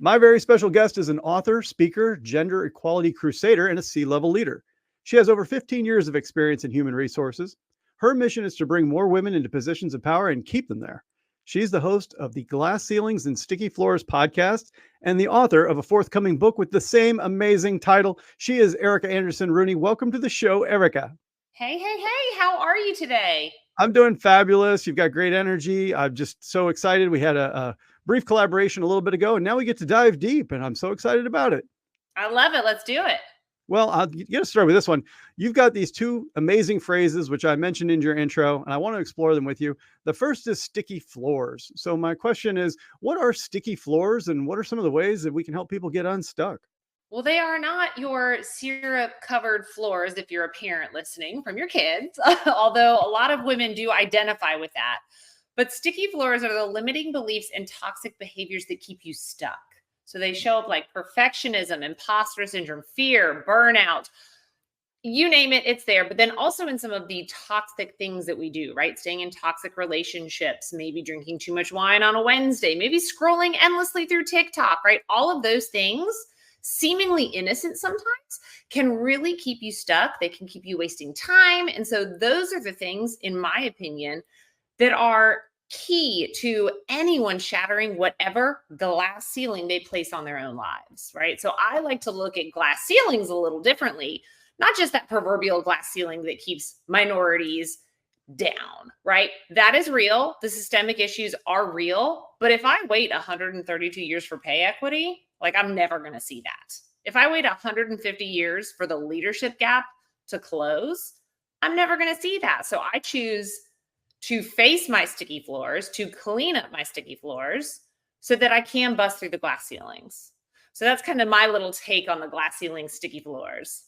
My very special guest is an author, speaker, gender equality crusader, and a C-level leader. She has over 15 years of experience in human resources. Her mission is to bring more women into positions of power and keep them there. She's the host of the Glass Ceilings and Sticky Floors podcast and the author of a forthcoming book with the same amazing title. She is Erica Anderson Rooney. Welcome to the show, Erica. Hey, how are you today? I'm doing fabulous. You've got great energy. I'm just so excited. We had a brief collaboration a little bit ago, and now we get to dive deep, and I'm so excited about it. I love it. Let's do it. Well, I'll get to start with this one. You've got these two amazing phrases, which I mentioned in your intro, and I want to explore them with you. The first is sticky floors. So my question is, what are sticky floors, and what are some of the ways that we can help people get unstuck? Well, they are not your syrup-covered floors if you're a parent listening from your kids, although a lot of women do identify with that. But sticky floors are the limiting beliefs and toxic behaviors that keep you stuck. So they show up like perfectionism, imposter syndrome, fear, burnout, you name it, it's there. But then also in some of the toxic things that we do, right? Staying in toxic relationships, maybe drinking too much wine on a Wednesday, maybe scrolling endlessly through TikTok, right? All of those things, seemingly innocent sometimes, can really keep you stuck. They can keep you wasting time. And so those are the things, in my opinion, that are key to anyone shattering whatever glass ceiling they place on their own lives, right? So I like to look at glass ceilings a little differently, not just that proverbial glass ceiling that keeps minorities down, right? That is real. The systemic issues are real. But if I wait 132 years for pay equity, like I'm never going to see that. If I wait 150 years for the leadership gap to close, I'm never going to see that. So I choose to face my sticky floors, to clean up my sticky floors so that I can bust through the glass ceilings. So that's kind of my little take on the glass ceiling sticky floors.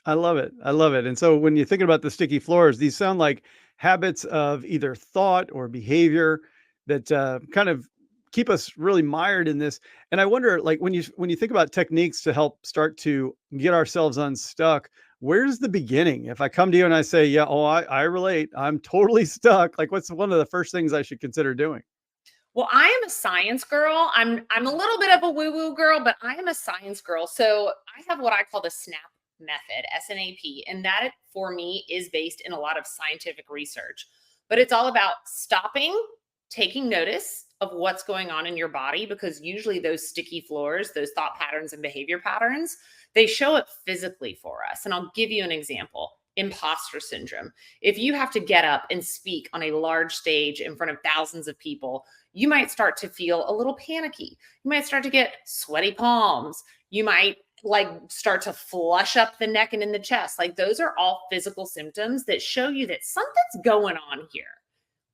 I love it. I love it. And so when you're thinking about the sticky floors, these sound like habits of either thought or behavior that kind of keep us really mired in this. And I wonder, like when you think about techniques to help start to get ourselves unstuck, where's the beginning? If I come to you and I say, yeah, I relate, I'm totally stuck. Like, what's one of the first things I should consider doing? Well, I am a science girl. I'm a little bit of a woo-woo girl, but I am a science girl. So I have what I call the SNAP method, SNAP, and that for me is based in a lot of scientific research. But it's all about stopping, taking notice of what's going on in your body, because usually those sticky floors, those thought patterns and behavior patterns, they show up physically for us. And I'll give you an example. Imposter syndrome. If you have to get up and speak on a large stage in front of thousands of people, you might start to feel a little panicky. You might start to get sweaty palms. You might start to flush up the neck and in the chest. Like those are all physical symptoms that show you that something's going on here.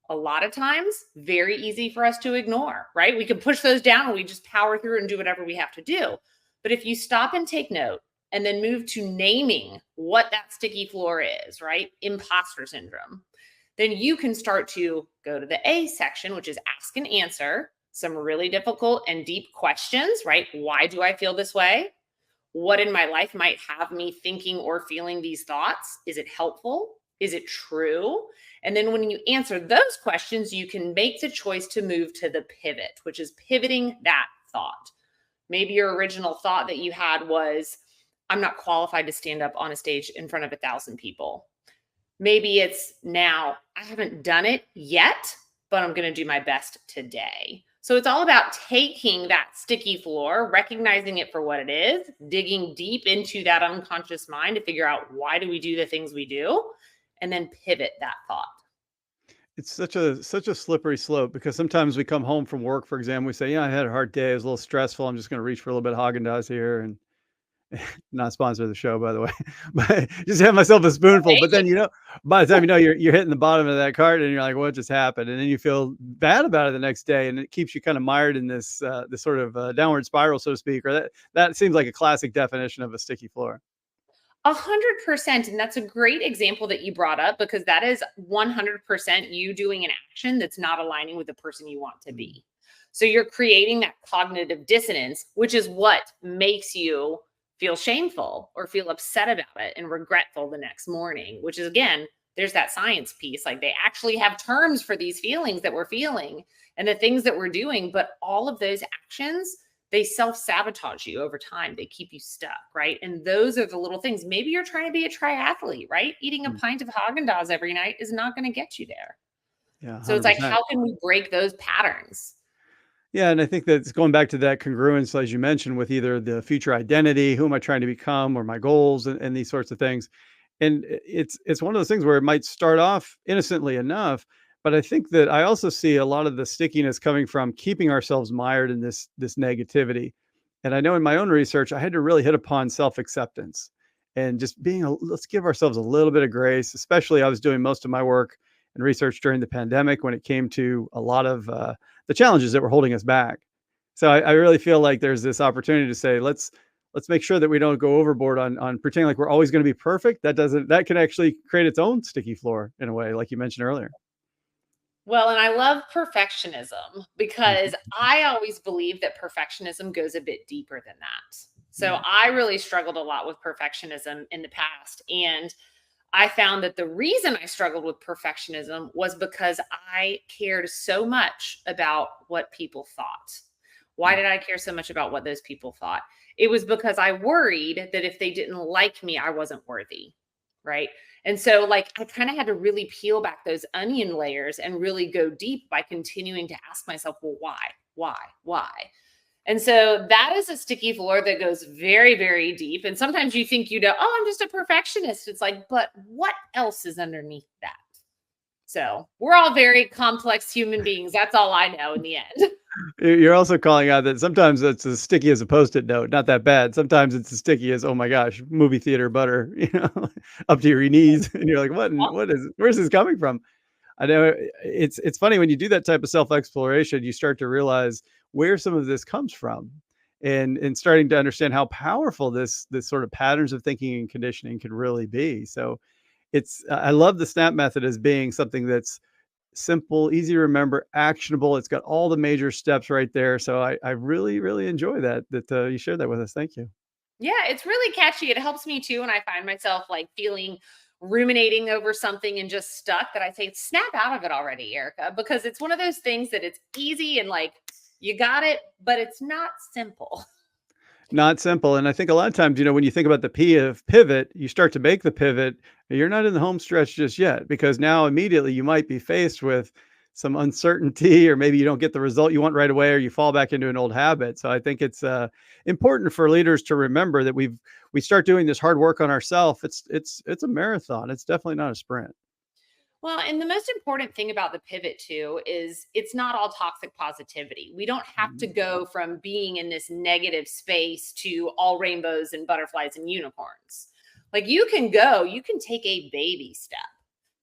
A lot of times, very easy for us to ignore, right? We can push those down and we just power through and do whatever we have to do. But if you stop and take note and then move to naming what that sticky floor is, right? Imposter syndrome, then you can start to go to the A section, which is ask and answer some really difficult and deep questions, right? Why do I feel this way? What in my life might have me thinking or feeling these thoughts? Is it helpful? Is it true? And then when you answer those questions, you can make the choice to move to the pivot, which is pivoting that thought. Maybe your original thought that you had was, I'm not qualified to stand up on a stage in front of 1,000 people. Maybe it's now, I haven't done it yet, but I'm going to do my best today. So it's all about taking that sticky floor, recognizing it for what it is, digging deep into that unconscious mind to figure out why do we do the things we do, and then pivot that thought. It's such a slippery slope because sometimes we come home from work, for example, we say, yeah, I had a hard day. It was a little stressful. I'm just going to reach for a little bit of Haagen-Dazs here, and not sponsor of the show, by the way, but just have myself a spoonful. But then, by the time you're hitting the bottom of that cart and you're like, what just happened? And then you feel bad about it the next day, and it keeps you kind of mired in this sort of downward spiral, so to speak. Or that seems like a classic definition of a sticky floor. 100%. And that's a great example that you brought up, because that is 100% you doing an action that's not aligning with the person you want to be. So you're creating that cognitive dissonance, which is what makes you feel shameful or feel upset about it and regretful the next morning, which is, again, there's that science piece. Like they actually have terms for these feelings that we're feeling and the things that we're doing. But all of those actions, they self-sabotage you over time. They keep you stuck, right? And those are the little things. Maybe you're trying to be a triathlete, right? Eating a Mm. pint of Haagen-Dazs every night is not going to get you there. Yeah, So it's like, 100%. how can we break those patterns? Yeah, and I think that's going back to that congruence, as you mentioned, with either the future identity, who am I trying to become, or my goals, and these sorts of things. And it's one of those things where it might start off innocently enough, but I think that I also see a lot of the stickiness coming from keeping ourselves mired in this negativity. And I know in my own research, I had to really hit upon self acceptance and just being let's give ourselves a little bit of grace. Especially, I was doing most of my work and research during the pandemic when it came to a lot of the challenges that were holding us back. So I really feel like there's this opportunity to say, let's make sure that we don't go overboard on pretending like we're always going to be perfect. That can actually create its own sticky floor in a way, like you mentioned earlier. Well, and I love perfectionism because Mhm. I always believe that perfectionism goes a bit deeper than that. So Yeah. I really struggled a lot with perfectionism in the past. And I found that the reason I struggled with perfectionism was because I cared so much about what people thought. Why Mm. did I care so much about what those people thought? It was because I worried that if they didn't like me, I wasn't worthy. Right. And so, like, I kind of had to really peel back those onion layers and really go deep by continuing to ask myself, well, why? Why? Why? And so that is a sticky floor that goes very, very deep. And sometimes you think, oh, I'm just a perfectionist. It's like, but what else is underneath that? So we're all very complex human beings. That's all I know in the end. You're also calling out that sometimes it's as sticky as a Post-it note, not that bad. Sometimes it's as sticky as, oh my gosh, movie theater butter, up to your knees, and you're like, where's this coming from? I know it's funny when you do that type of self-exploration, you start to realize where some of this comes from, and starting to understand how powerful this sort of patterns of thinking and conditioning can really be. So I love the SNAP method as being something that's simple, easy to remember, actionable. It's got all the major steps right there. So I really, really enjoy that you shared that with us. Thank you. Yeah, it's really catchy. It helps me too when I find myself like feeling ruminating over something and just stuck that I say, snap out of it already, Erica, because it's one of those things that it's easy and like you got it, but it's not simple. Not simple. And I think a lot of times, when you think about the P of pivot, you start to make the pivot. You're not in the home stretch just yet, because now immediately you might be faced with some uncertainty, or maybe you don't get the result you want right away, or you fall back into an old habit. So I think it's important for leaders to remember that we start doing this hard work on ourselves. It's a marathon. It's definitely not a sprint. Well, and the most important thing about the pivot too is it's not all toxic positivity. We don't have to Mhm. go from being in this negative space to all rainbows and butterflies and unicorns. Like you can take a baby step.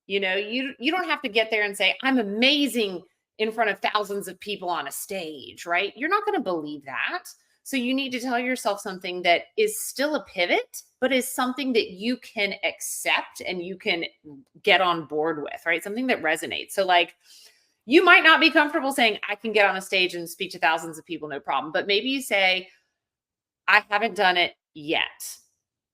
You don't have to get there and say I'm amazing in front of thousands of people on a stage, right? You're not going to believe that. So you need to tell yourself something that is still a pivot, but is something that you can accept and you can get on board with, right? Something that resonates. So like you might not be comfortable saying I can get on a stage and speak to thousands of people no problem, but maybe you say I haven't done it yet.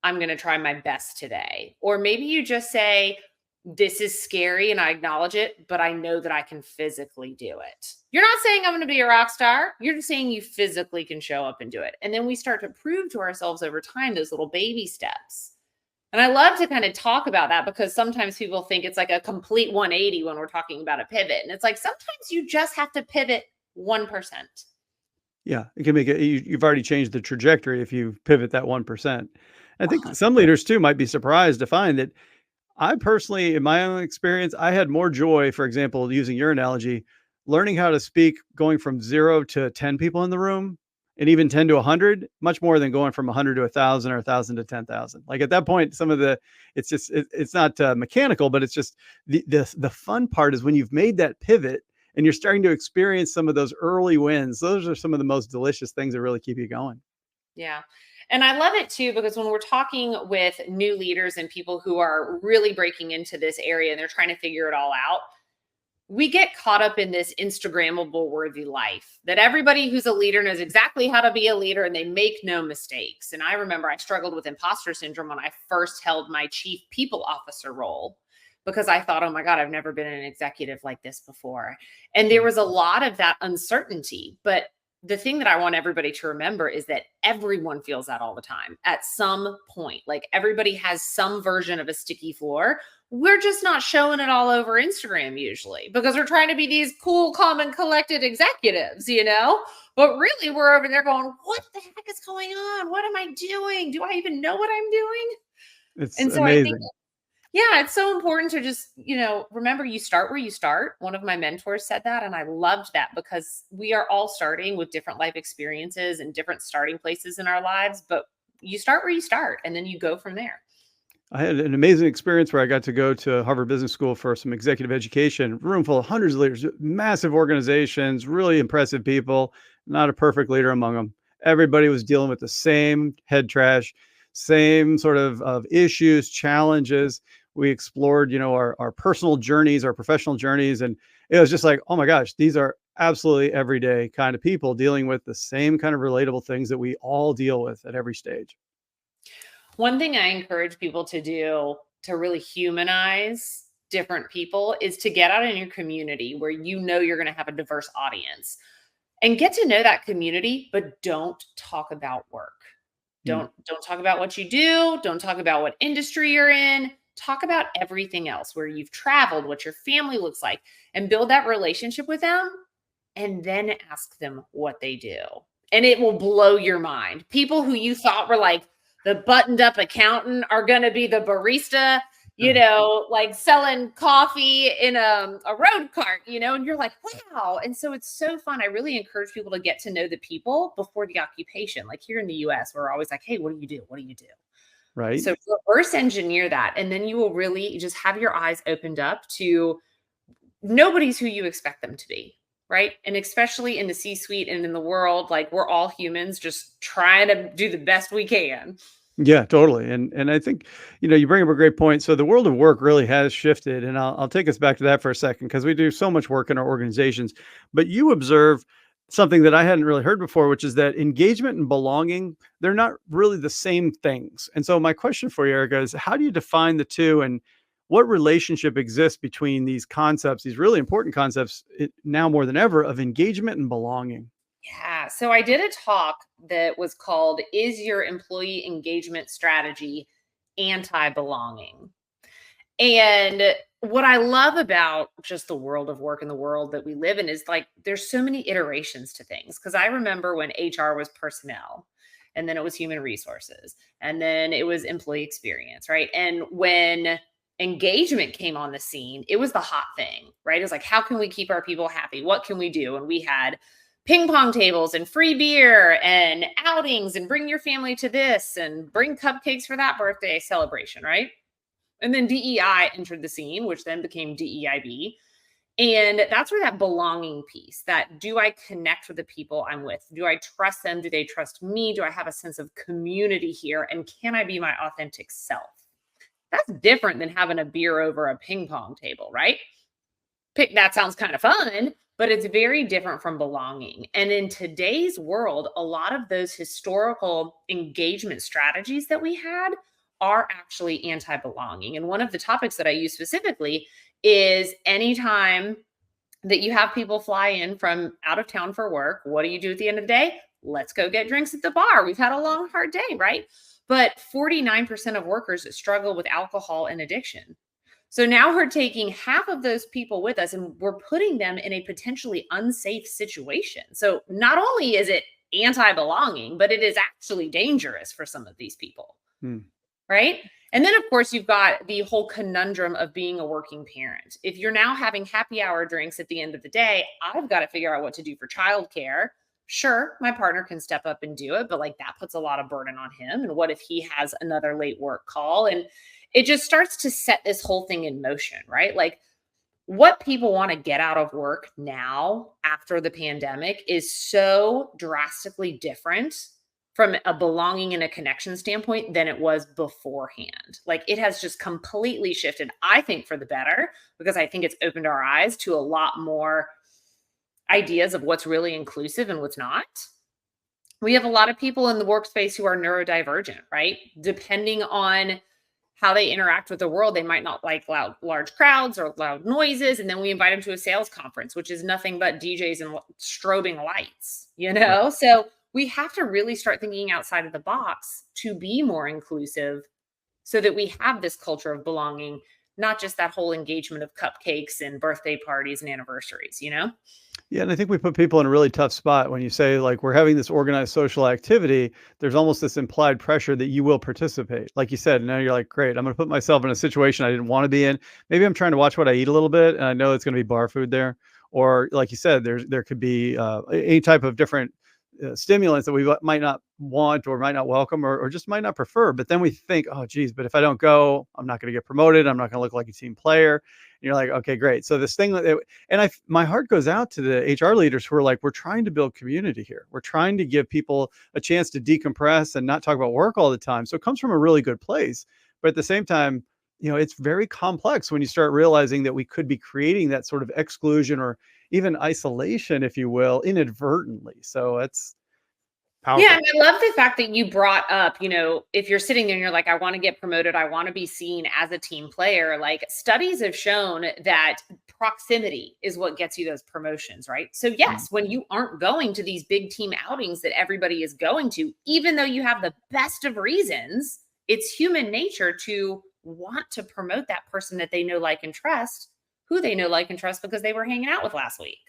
I'm going to try my best today. Or maybe you just say this is scary and I acknowledge it, but I know that I can physically do it. You're not saying I'm going to be a rock star. You're just saying you physically can show up and do it. And then we start to prove to ourselves over time those little baby steps. And I love to kind of talk about that because sometimes people think it's like a complete 180 when we're talking about a pivot. And it's like sometimes you just have to pivot 1%. Yeah, it can make it. You've already changed the trajectory if you pivot that 1%. I think some 100%. leaders too might be surprised to find that I personally, in my own experience, I had more joy, for example, using your analogy, learning how to speak going from 0 to 10 people in the room, and even 10 to 100, much more than going from 100 to 1,000 or 1,000 to 10,000. Like at that point, some of the it's not mechanical, but it's just the fun part is when you've made that pivot and you're starting to experience some of those early wins. Those are some of the most delicious things that really keep you going. Yeah. And I love it too, because when we're talking with new leaders and people who are really breaking into this area and they're trying to figure it all out, we get caught up in this Instagrammable worthy life that everybody who's a leader knows exactly how to be a leader and they make no mistakes. And I remember I struggled with imposter syndrome when I first held my chief people officer role because I thought, oh my God, I've never been an executive like this before. And there Mm. was a lot of that uncertainty. But the thing that I want everybody to remember is that everyone feels that all the time at some point. Like everybody has some version of a sticky floor. We're just not showing it all over Instagram usually because we're trying to be these cool, calm, and collected executives, But really, we're over there going, what the heck is going on? What am I doing? Do I even know what I'm doing? It's And so I think, amazing. yeah, it's so important to just, remember you start where you start. One of my mentors said that, and I loved that because we are all starting with different life experiences and different starting places in our lives, but you start where you start and then you go from there. I had an amazing experience where I got to go to Harvard Business School for some executive education, room full of hundreds of leaders, massive organizations, really impressive people, not a perfect leader among them. Everybody was dealing with the same head trash, same sort of issues, challenges. We explored, our personal journeys, our professional journeys. And it was just like, oh my gosh, these are absolutely everyday kind of people dealing with the same kind of relatable things that we all deal with at every stage. One thing I encourage people to do to really humanize different people is to get out in your community where you're going to have a diverse audience and get to know that community, but don't talk about work. Mm. Don't talk about what you do, don't talk about what industry you're in. Talk about everything else, where you've traveled, what your family looks like, and build that relationship with them and then ask them what they do. And it will blow your mind. People who you thought were like the buttoned up accountant are going to be the barista, like selling coffee in a road cart, and you're like, wow. And so it's so fun. I really encourage people to get to know the people before the occupation. Like here in the US, we're always like, hey, what do you do? What do you do? Right. So reverse engineer that. And then you will really just have your eyes opened up to nobody's who you expect them to be. Right. And especially in the C-suite and in the world, like we're all humans just trying to do the best we can. Yeah, totally. And I think, you bring up a great point. So the world of work really has shifted, and I'll take us back to that for a second because we do so much work in our organizations. But you observe something that I hadn't really heard before, which is that engagement and belonging, they're not really the same things. And so my question for you, Erica, is how do you define the two, and what relationship exists between these concepts, these really important concepts now more than ever, of engagement and belonging? Yeah. So I did a talk that was called Is Your Employee Engagement Strategy Anti-Belonging? And what I love about just the world of work and the world that we live in is like there's so many iterations to things. Because I remember when HR was personnel, and then it was human resources, and then it was employee experience, right? And when engagement came on the scene, it was the hot thing, right? It was like, how can we keep our people happy? What can we do? And we had ping pong tables and free beer and outings and bring your family to this and bring cupcakes for that birthday celebration, right? And then DEI entered the scene, which then became DEIB. And that's where that belonging piece, that do I connect with the people I'm with? Do I trust them? Do they trust me? Do I have a sense of community here? And can I be my authentic self? That's different than having a beer over a ping pong table, right? That sounds kind of fun, but it's very different from belonging. And in today's world, a lot of those historical engagement strategies that we had are actually anti-belonging. And one of the topics that I use specifically is anytime that you have people fly in from out of town for work, what do you do at the end of the day? Let's go get drinks at the bar. We've had a long, hard day, right? But 49% of workers struggle with alcohol and addiction. So now we're taking half of those people with us and we're putting them in a potentially unsafe situation. So not only is it anti-belonging, but it is actually dangerous for some of these people. Hmm. Right. And then, of course, you've got the whole conundrum of being a working parent. If you're now having happy hour drinks at the end of the day, I've got to figure out what to do for childcare. Sure, my partner can step up and do it, but like that puts a lot of burden on him. And what if he has another late work call? And it just starts to set this whole thing in motion, right? Like what people want to get out of work now after the pandemic is so drastically different from a belonging and a connection standpoint than it was beforehand. Like it has just completely shifted, I think, for the better, because I think it's opened our eyes to a lot more ideas of what's really inclusive and what's not. We have a lot of people in the workspace who are neurodivergent, right? Depending on how they interact with the world. They might not like large crowds or loud noises. And then we invite them to a sales conference, which is nothing but DJs and strobing lights, you Right. know? So we have to really start thinking outside of the box to be more inclusive so that we have this culture of belonging, not just that whole engagement of cupcakes and birthday parties and anniversaries, you know? Yeah, and I think we put people in a really tough spot when you say, like, we're having this organized social activity. There's almost this implied pressure that you will participate. Like you said, now you're like, great, I'm going to put myself in a situation I didn't want to be in. Maybe I'm trying to watch what I eat a little bit, and I know it's going to be bar food there. Or, like you said, there could be any type of different stimulants that we might not want or might not welcome or just might not prefer. But then we think, oh, geez, but if I don't go, I'm not going to get promoted. I'm not going to look like a team player. And you're like, okay, great. So this thing that, and my heart goes out to the HR leaders who are like, we're trying to build community here. We're trying to give people a chance to decompress and not talk about work all the time. So it comes from a really good place. But at the same time, it's very complex when you start realizing that we could be creating that sort of exclusion or even isolation, if you will, inadvertently. So it's Yeah, powerful. and I love the fact that you brought up, if you're sitting there and you're like, I want to get promoted, I want to be seen as a team player. Like studies have shown that proximity is what gets you those promotions, right? So, Mm. yes, when you aren't going to these big team outings that everybody is going to, even though you have the best of reasons, it's human nature to want to promote that person that they know, like, and trust, who they know, like, and trust because they were hanging out with last week.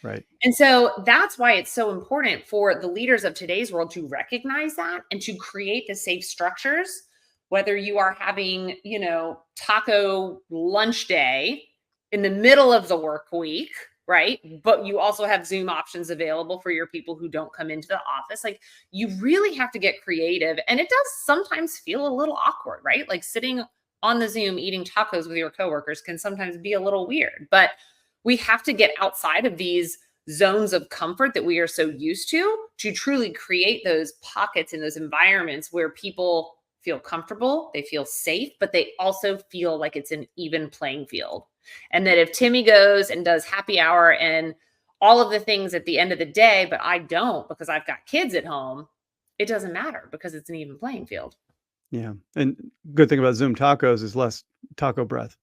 Right. And so that's why it's so important for the leaders of today's world to recognize that and to create the safe structures, whether you are having, taco lunch day in the middle of the work week, right? But you also have Zoom options available for your people who don't come into the office. Like you really have to get creative. And it does sometimes feel a little awkward, right? Like sitting on the Zoom eating tacos with your coworkers can sometimes be a little weird, but we have to get outside of these zones of comfort that we are so used to truly create those pockets and those environments where people feel comfortable, they feel safe, but they also feel like it's an even playing field. And that if Timmy goes and does happy hour and all of the things at the end of the day, but I don't because I've got kids at home, it doesn't matter because it's an even playing field. Yeah. And good thing about Zoom tacos is less taco breath.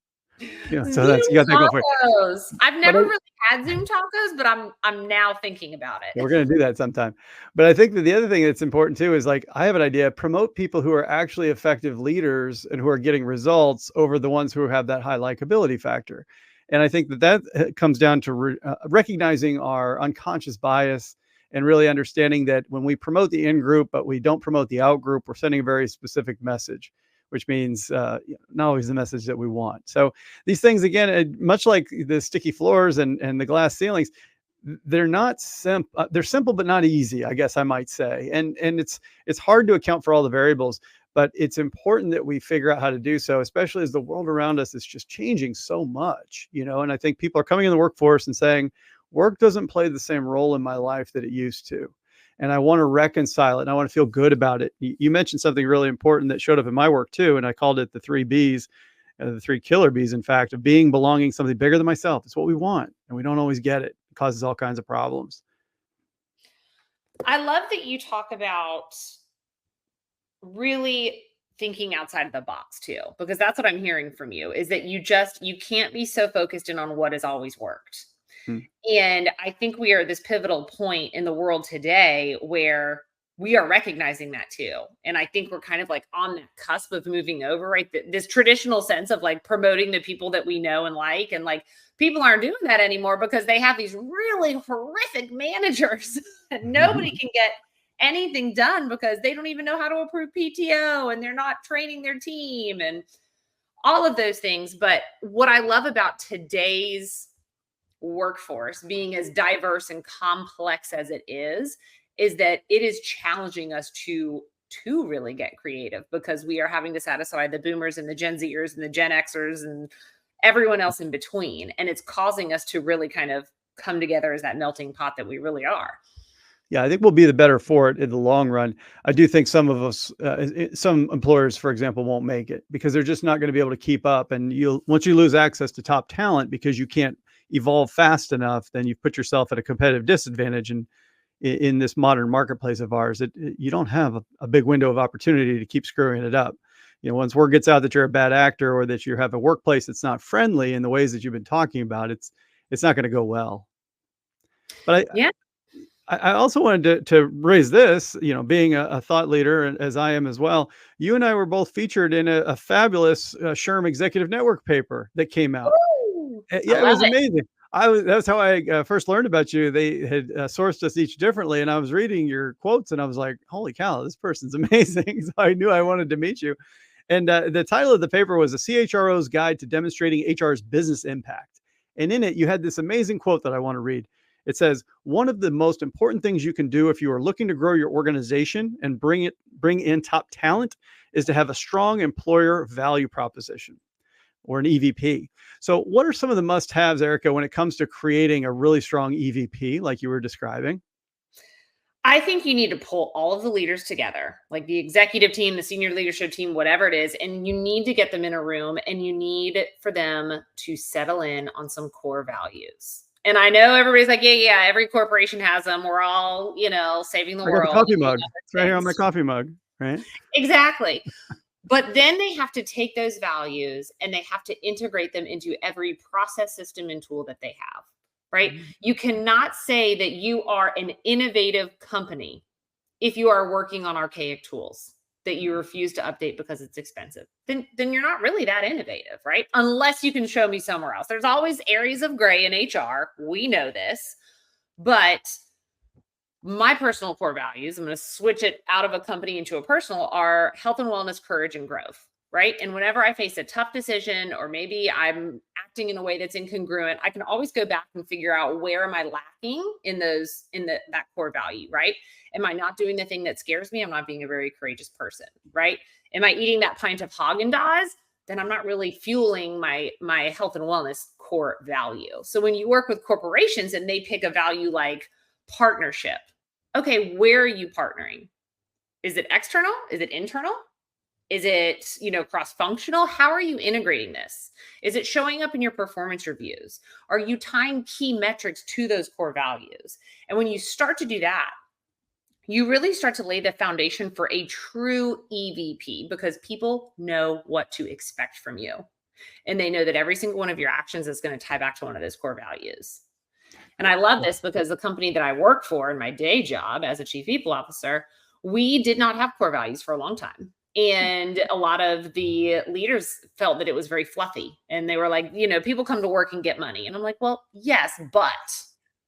So that's Zoom you got that going for you. tacos. I've But never really had Zoom tacos, but I'm now thinking about we're it. gonna do that sometime. But I think that the other thing that's important too is like I have an idea, promote people who are actually effective leaders and who are getting results over the ones who have that high likability factor. And I think that comes down to recognizing our unconscious bias and really understanding that when we promote the in group, but we don't promote the out group, we're sending a very specific message, which means not always the message that we want. So these things, again, much like the sticky floors and the glass ceilings, they're not simple. They're simple, but not easy, I guess I might say. And it's hard to account for all the variables, but it's important that we figure out how to do so, especially as the world around us is just changing so much, and I think people are coming in the workforce and saying, work doesn't play the same role in my life that it used to. And I want to reconcile it and I want to feel good about it. You mentioned something really important that showed up in my work too. And I called it the 3 Bs, the 3 killer Bs, in fact, of being, belonging, something bigger than myself. It's what we want. And we don't always get it. It causes all kinds of problems. I love that you talk about really thinking outside of the box too, because that's what I'm hearing from you is that you can't be so focused in on what has always worked. Mm. And I think we are at this pivotal point in the world today where we are recognizing that too. And I think we're kind of like on the cusp of moving over, right? This traditional sense of like promoting the people that we know and like, and like people aren't doing that anymore because they have these really horrific managers and nobody can get anything done because they don't even know how to approve PTO and they're not training their team and all of those things. But what I love about today's workforce being as diverse and complex as it is that it is challenging us to really get creative because we are having to satisfy the boomers and the Gen Zers and the Gen Xers and everyone else in between. And it's causing us to really kind of come together as that melting pot that we really are. Yeah, I think we'll be the better for it in the long run. I do think some of us, some employers, for example, won't make it because they're just not going to be able to keep up. And once you lose access to top talent because you can't evolve fast enough, then you've put yourself at a competitive disadvantage. And in this modern marketplace of ours, you don't have a big window of opportunity to keep screwing it up. Once word gets out that you're a bad actor or that you have a workplace that's not friendly in the ways that you've been talking about, it's not going to go well. But Yeah. I also wanted to raise this, being a thought leader, and as I am as well. You and I were both featured in a fabulous SHRM Executive Network paper that came out. Woo! I Yeah, it love was it. amazing. That's how I first learned about you. They had sourced us each differently, and I was reading your quotes, and I was like, "Holy cow, this person's amazing!" So I knew I wanted to meet you. And the title of the paper was "A CHRO's Guide to Demonstrating HR's Business Impact." And in it, you had this amazing quote that I want to read. It says, "One of the most important things you can do if you are looking to grow your organization and bring in top talent is to have a strong employer value proposition, or an EVP." So, what are some of the must-haves, Erica, when it comes to creating a really strong EVP, like you were describing? I think you need to pull all of the leaders together, like the executive team, the senior leadership team, whatever it is, and you need to get them in a room and you need for them to settle in on some core values. And I know everybody's like, yeah, yeah, every corporation has them. We're all, saving the I got the world coffee and doing mug. It's other right here on my things. coffee mug, right? Exactly. But then they have to take those values and they have to integrate them into every process, system, and tool that they have, right? Mhm. You cannot say that you are an innovative company if you are working on archaic tools that you refuse to update because it's expensive. Then you're not really that innovative, right? Unless you can show me somewhere else. There's always areas of gray in HR. We know this. But my personal core values, I'm going to switch it out of a company into a personal, are health and wellness, courage, and growth. Right. And whenever I face a tough decision, or maybe I'm acting in a way that's incongruent, I can always go back and figure out where am I lacking in that core value. Right. Am I not doing the thing that scares me? I'm not being a very courageous person. Right. Am I eating that pint of Haagen-Dazs? Then I'm not really fueling my health and wellness core value. So when you work with corporations and they pick a value like partnership, okay, where are you partnering? Is it external? Is it internal? Is it, cross-functional? How are you integrating this? Is it showing up in your performance reviews? Are you tying key metrics to those core values? And when you start to do that, you really start to lay the foundation for a true EVP, because people know what to expect from you. And they know that every single one of your actions is going to tie back to one of those core values. And I love this because the company that I work for in my day job as a chief people officer, we did not have core values for a long time. And a lot of the leaders felt that it was very fluffy. And they were like, people come to work and get money. And I'm like, well, yes, but,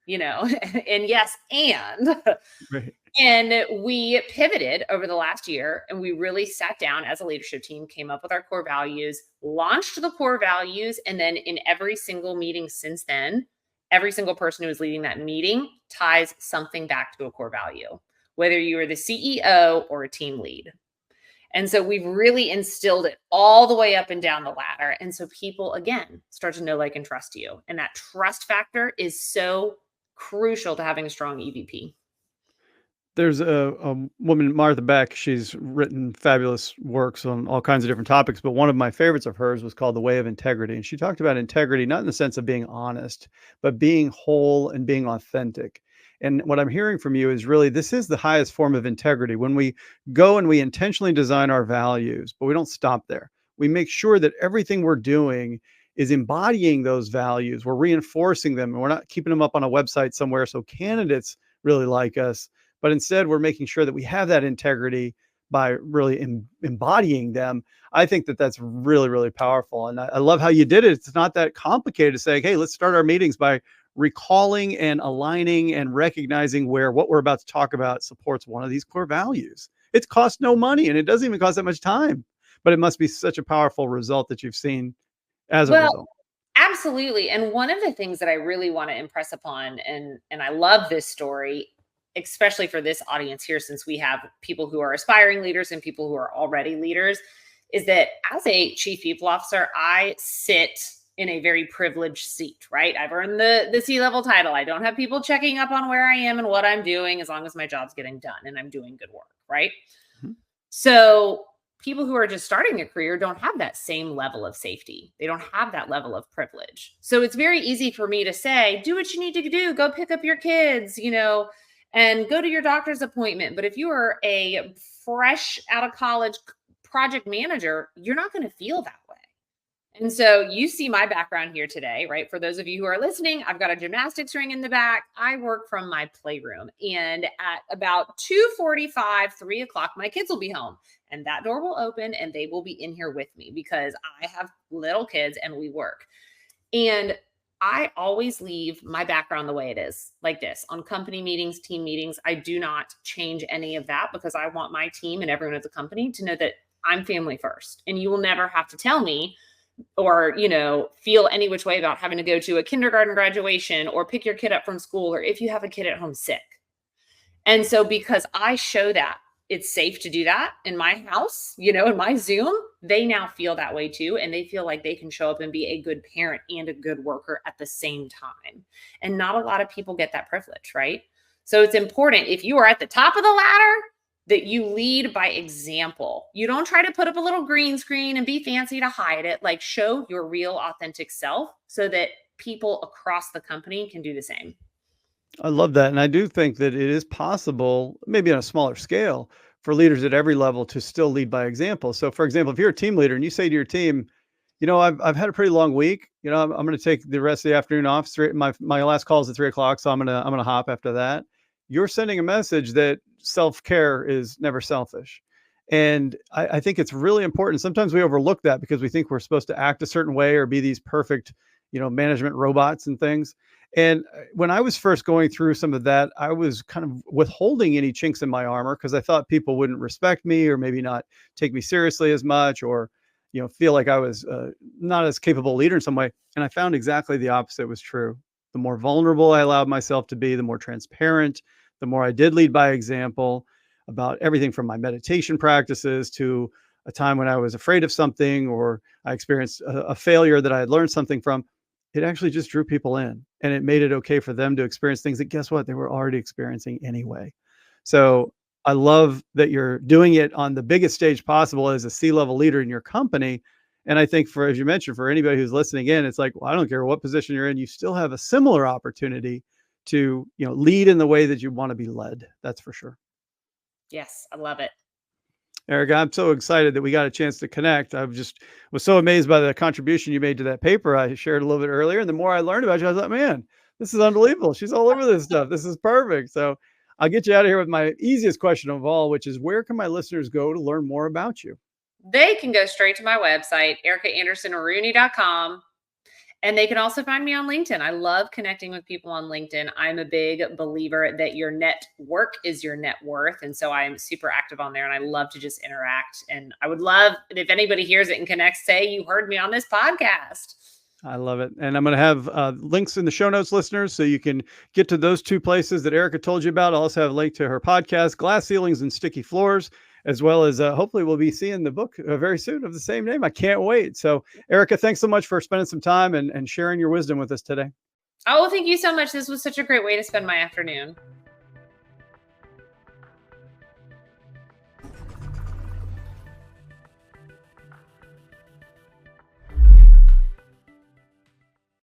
and yes, and. Right. And we pivoted over the last year and we really sat down as a leadership team, came up with our core values, launched the core values. And then in every single meeting since then, every single person who is leading that meeting ties something back to a core value, whether you are the CEO or a team lead. And so we've really instilled it all the way up and down the ladder. And so people, again, start to know, like, and trust you. And that trust factor is so crucial to having a strong EVP. There's a woman, Martha Beck. She's written fabulous works on all kinds of different topics, but one of my favorites of hers was called The Way of Integrity. And she talked about integrity, not in the sense of being honest, but being whole and being authentic. And what I'm hearing from you is really this is the highest form of integrity. When we go and we intentionally design our values, but we don't stop there. We make sure that everything we're doing is embodying those values. We're reinforcing them, and we're not keeping them up on a website somewhere so candidates really like us, but instead we're making sure that we have that integrity by really embodying them. I think that that's really, really powerful. And I love how you did it. It's not that complicated to say, hey, let's start our meetings by recalling and aligning and recognizing where what we're about to talk about supports one of these core values. It costs no money and it doesn't even cost that much time, but it must be such a powerful result that you've seen as a Well, result. absolutely. And one of the things that I really want to impress upon, and I love this story, especially for this audience here, since we have people who are aspiring leaders and people who are already leaders, is that as a chief people officer, I sit in a very privileged seat, right? I've earned the C-level title. I don't have people checking up on where I am and what I'm doing, as long as my job's getting done and I'm doing good work, right? Mhm. So people who are just starting a career don't have that same level of safety. They don't have that level of privilege. So it's very easy for me to say, do what you need to do, go pick up your kids, and go to your doctor's appointment. But if you are a fresh out of college project manager, you're not going to feel that way. And so you see my background here today, right? For those of you who are listening, I've got a gymnastics ring in the back. I work from my playroom, and at about 2:45, 3 o'clock, my kids will be home and that door will open and they will be in here with me because I have little kids and we work. And I always leave my background the way it is, like this, on company meetings, team meetings. I do not change any of that because I want my team and everyone at the company to know that I'm family first. And you will never have to tell me or, feel any which way about having to go to a kindergarten graduation or pick your kid up from school, or if you have a kid at home sick. And so because I show that it's safe to do that in my house, in my Zoom, they now feel that way too. And they feel like they can show up and be a good parent and a good worker at the same time. And not a lot of people get that privilege, right? So it's important, if you are at the top of the ladder, that you lead by example. You don't try to put up a little green screen and be fancy to hide it. Like, show your real authentic self so that people across the company can do the same. I love that. And I do think that it is possible, maybe on a smaller scale, for leaders at every level to still lead by example. So, for example, if you're a team leader and you say to your team, I've had a pretty long week. I'm going to take the rest of the afternoon off. My last call is at 3 o'clock, so I'm gonna hop after that. You're sending a message that self-care is never selfish. And I think it's really important. Sometimes we overlook that because we think we're supposed to act a certain way or be these perfect, management robots and things. And when I was first going through some of that, I was kind of withholding any chinks in my armor because I thought people wouldn't respect me or maybe not take me seriously as much, or, feel like I was not as capable a leader in some way. And I found exactly the opposite was true. The more vulnerable I allowed myself to be, the more transparent, the more I did lead by example about everything from my meditation practices to a time when I was afraid of something or I experienced a failure that I had learned something from. It actually just drew people in, and it made it okay for them to experience things that, guess what, they were already experiencing anyway. So I love that you're doing it on the biggest stage possible as a C-level leader in your company. And I think as you mentioned, for anybody who's listening in, it's like, well, I don't care what position you're in, you still have a similar opportunity to, lead in the way that you want to be led. That's for sure. Yes, I love it. Erica, I'm so excited that we got a chance to connect. I was so amazed by the contribution you made to that paper I shared a little bit earlier. And the more I learned about you, I thought, man, this is unbelievable. She's all over this stuff. This is perfect. So I'll get you out of here with my easiest question of all, which is, where can my listeners go to learn more about you? They can go straight to my website, ericaandersonrooney.com. And they can also find me on LinkedIn. I love connecting with people on LinkedIn. I'm a big believer that your network is your net worth. And so I'm super active on there and I love to just interact. And I would love if anybody hears it and connects, say you heard me on this podcast. I love it. And I'm going to have links in the show notes, listeners, so you can get to those two places that Erica told you about. I'll also have a link to her podcast, Glass Ceilings and Sticky Floors, as well as hopefully we'll be seeing the book very soon of the same name. I can't wait. So Erica, thanks so much for spending some time and sharing your wisdom with us today. Oh, thank you so much. This was such a great way to spend my afternoon.